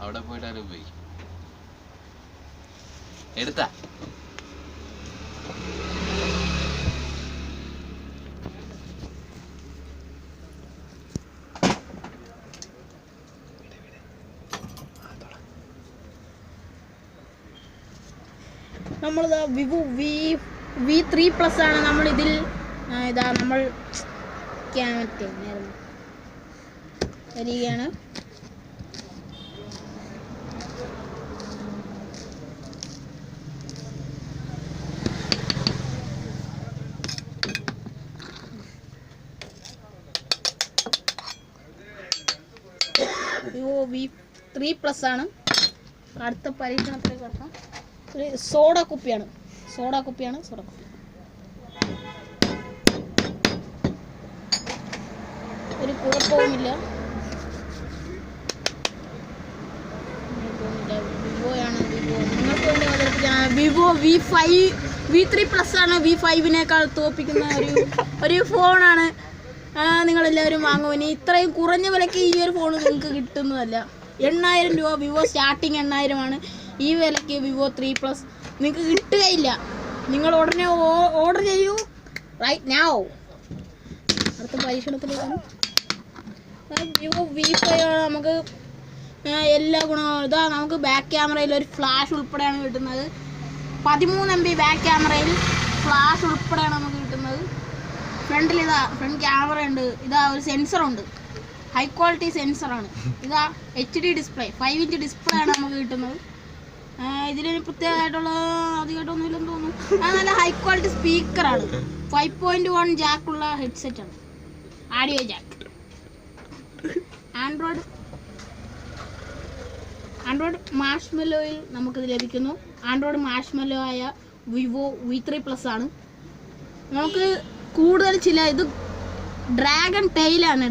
അവിടെ പോയിട്ടാലും പോയി എടുത്താ നമ്മളിതാ വിവോ V3+ ആണ് നമ്മളിതിൽ ഇതാ നമ്മൾ വരികയാണ്. വിവോ V3+ ആണ്. അടുത്ത പരീക്ഷണത്തിലേക്ക് കിടക്കാം. ഒരു സോഡ കുപ്പിയാണ്. ഒരു കുഴപ്പവുമില്ല. വിവോയാണ്. നിങ്ങൾക്ക് വേണ്ടി അവതരിപ്പിക്കാൻ വിവോ V3+ ആണ്. V5-നേക്കാൾ തോപ്പിക്കുന്ന ഒരു ഫോണാണ്. നിങ്ങളെല്ലാവരും വാങ്ങുവിന്. ഇത്രയും കുറഞ്ഞ വിലയ്ക്ക് ഈ ഒരു ഫോൺ നിങ്ങൾക്ക് കിട്ടുന്നതല്ല. 8000 രൂപ വിവോ സ്റ്റാർട്ടിങ് 8000 ആണ്. ഈ വിലയ്ക്ക് വിവോ 3+ നിങ്ങൾക്ക് കിട്ടുകയില്ല. നിങ്ങൾ ഉടനെ ഓർഡർ ചെയ്യൂ റൈറ്റ് നൗ. അടുത്ത പരീക്ഷണത്തിലേക്കാണ്. വിവോ V5 നമുക്ക് എല്ലാ ഗുണങ്ങളും ഇതാ. നമുക്ക് ബാക്ക് ക്യാമറയിൽ ഒരു ഫ്ലാഷ് ഉൾപ്പെടെയാണ് കിട്ടുന്നത്. 13 MB ബാക്ക് ക്യാമറയിൽ ഫ്ലാഷ് ഉൾപ്പെടെയാണ് നമുക്ക് കിട്ടുന്നത്. ഫ്രണ്ടിൽ ഫ്രണ്ട് ക്യാമറ ഉണ്ട്. ഇതാ ഒരു സെൻസറുണ്ട്. High quality സെൻസറാണ്. ഇതാ HD ഡിസ്പ്ലേ 5 ഇഞ്ച് ഡിസ്പ്ലേ ആണ് നമുക്ക് കിട്ടുന്നത്. ഇതിലൊരു പ്രത്യേകമായിട്ടുള്ള അധികമായിട്ടൊന്നുമില്ലെന്ന് തോന്നുന്നു. അത് നല്ല ഹൈ ക്വാളിറ്റി സ്പീക്കറാണ്. 5.1 ജാക്കുള്ള ഹെഡ്സെറ്റാണ്. Audio jack. ആൻഡ്രോയിഡ് മാഷ്മെല്ലോയിൽ നമുക്കിത് ലഭിക്കുന്നു. ആൻഡ്രോയിഡ് മാഷ്മെല്ലോ ആയ വിവോ V3+ ആണ്. നമുക്ക് കൂടുതൽ ഇത് ഡ്രാഗൺ ടെയിലാണ്.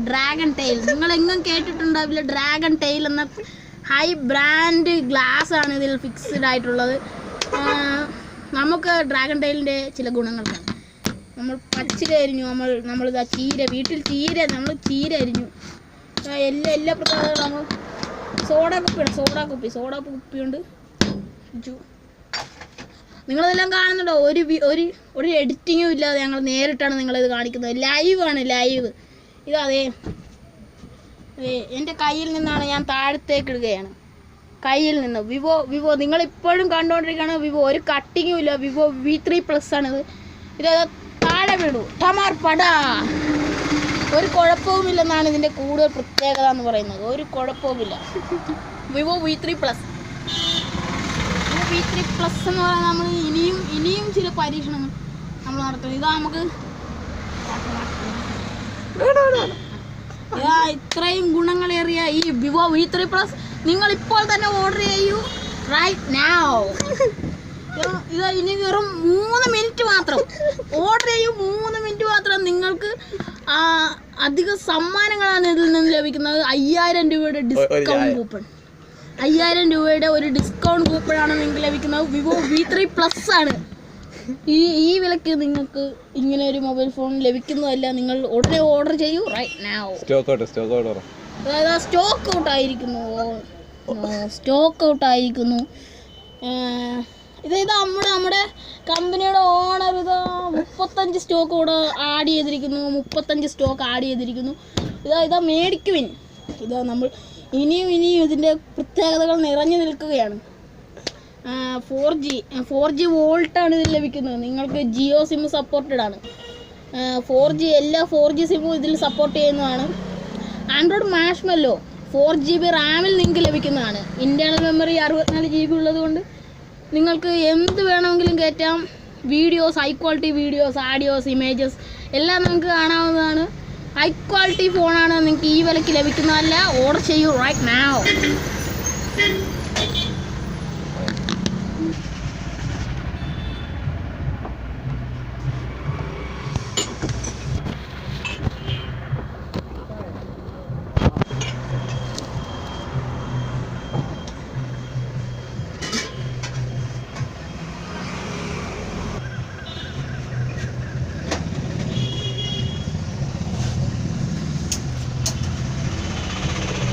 നിങ്ങളെങ്ങും കേട്ടിട്ടുണ്ടാവില്ല. ഡ്രാഗൺ ടെയിൽ എന്ന ഹൈ ബ്രാൻഡ് ഗ്ലാസ് ആണ് ഇതിൽ ഫിക്സ്ഡ് ആയിട്ടുള്ളത്. നമുക്ക് ഡ്രാഗൺ ടെയിലിൻ്റെ ചില ഗുണങ്ങളാണ്. നമ്മൾ പച്ചില അരിഞ്ഞു. നമ്മളിതാ വീട്ടിൽ നമ്മൾ ചീര അരിഞ്ഞു. എല്ലാ പ്രത്യേകതകളും നമ്മൾ സോഡ കുപ്പിയുണ്ട്. നിങ്ങളിതെല്ലാം കാണുന്നുണ്ടോ? ഒരു എഡിറ്റിങ്ങും ഇല്ലാതെ ഞങ്ങൾ നേരിട്ടാണ് നിങ്ങളിത് കാണിക്കുന്നത്. ലൈവ്. ഇതേ എൻ്റെ കയ്യിൽ നിന്നാണ് ഞാൻ താഴത്തേക്ക് ഇടുകയാണ്. കയ്യിൽ നിന്ന് വിവോ നിങ്ങളിപ്പോഴും കണ്ടുകൊണ്ടിരിക്കുകയാണ്. വിവോ ഒരു കട്ടിങ്ങും ഇല്ല. വിവോ V3+ ആണിത്. ഇത് താഴെ വീണു. ടമാർ പടാ. ഒരു കുഴപ്പവുമില്ലെന്നാണ് ഇതിൻ്റെ കൂടുതൽ പ്രത്യേകത എന്ന് പറയുന്നത്. ഒരു കുഴപ്പവുമില്ല. വിവോ V3+ എന്ന് പറഞ്ഞാൽ നമ്മൾ ഇനിയും ചില പരീക്ഷണങ്ങൾ നമ്മൾ നടത്തും. ഇതാ നമുക്ക് ഇത്രയും ഗുണങ്ങളേറിയ ഈ വിവോ V3+ നിങ്ങൾ ഇപ്പോൾ തന്നെ ഓർഡർ ചെയ്യൂ റൈറ്റ് നൗ. ഇത് ഇനി വെറും 3 മിനിറ്റ് മാത്രം ഓർഡർ ചെയ്യൂ. 3 മിനിറ്റ് മാത്രം. നിങ്ങൾക്ക് അധിക സമ്മാനങ്ങളാണ് ഇതിൽ നിന്ന് ലഭിക്കുന്നത്. 5000 രൂപയുടെ ഡിസ്കൗണ്ട് കൂപ്പൺ. 5000 രൂപയുടെ ഒരു ഡിസ്കൗണ്ട് കൂപ്പണാണ് നിങ്ങൾക്ക് ലഭിക്കുന്നത്. വിവോ V3+ ആണ്. ഈ വിലക്ക് നിങ്ങൾക്ക് ഇങ്ങനെ ഒരു മൊബൈൽ ഫോൺ ലഭിക്കുന്നതല്ല. നിങ്ങൾ ഉടനെ ഓർഡർ ചെയ്യൂ റൈറ്റ് നൗ. അതായത് സ്റ്റോക്ക് ഔട്ട് ആയിരിക്കുന്നു. ഇതാ നമ്മുടെ കമ്പനിയുടെ ഓണർ 35 സ്റ്റോക്ക് കൂടെ ആഡ് ചെയ്തിരിക്കുന്നു. ഇതാ മേടിക്കുവിൻ. ഇതാ നമ്മൾ ഇനിയും ഇതിൻ്റെ പ്രത്യേകതകൾ നിറഞ്ഞു നിൽക്കുകയാണ്. 4G വോൾട്ടാണ് ഇതിൽ ലഭിക്കുന്നത്. നിങ്ങൾക്ക് ജിയോ സിം സപ്പോർട്ടഡ് ആണ്. 4G എല്ലാ 4G സിമ്മും ഇതിൽ സപ്പോർട്ട് ചെയ്യുന്നതാണ്. ആൻഡ്രോയിഡ് മാഷ്മെല്ലോ 4GB റാമിൽ നിങ്ങൾക്ക് ലഭിക്കുന്നതാണ്. ഇൻറ്റേർണൽ മെമ്മറി 64GB ഉള്ളതുകൊണ്ട് നിങ്ങൾക്ക് എന്ത് വേണമെങ്കിലും കയറ്റാം. High quality videos, audios, images എല്ലാം നമുക്ക് കാണാവുന്നതാണ്. ഹൈ ക്വാളിറ്റി ഫോണാണ്. നിങ്ങൾക്ക് ഈ വിലയ്ക്ക് ലഭിക്കുന്നതല്ല. ഓർഡർ ചെയ്യൂ റൈറ്റ് നൗ.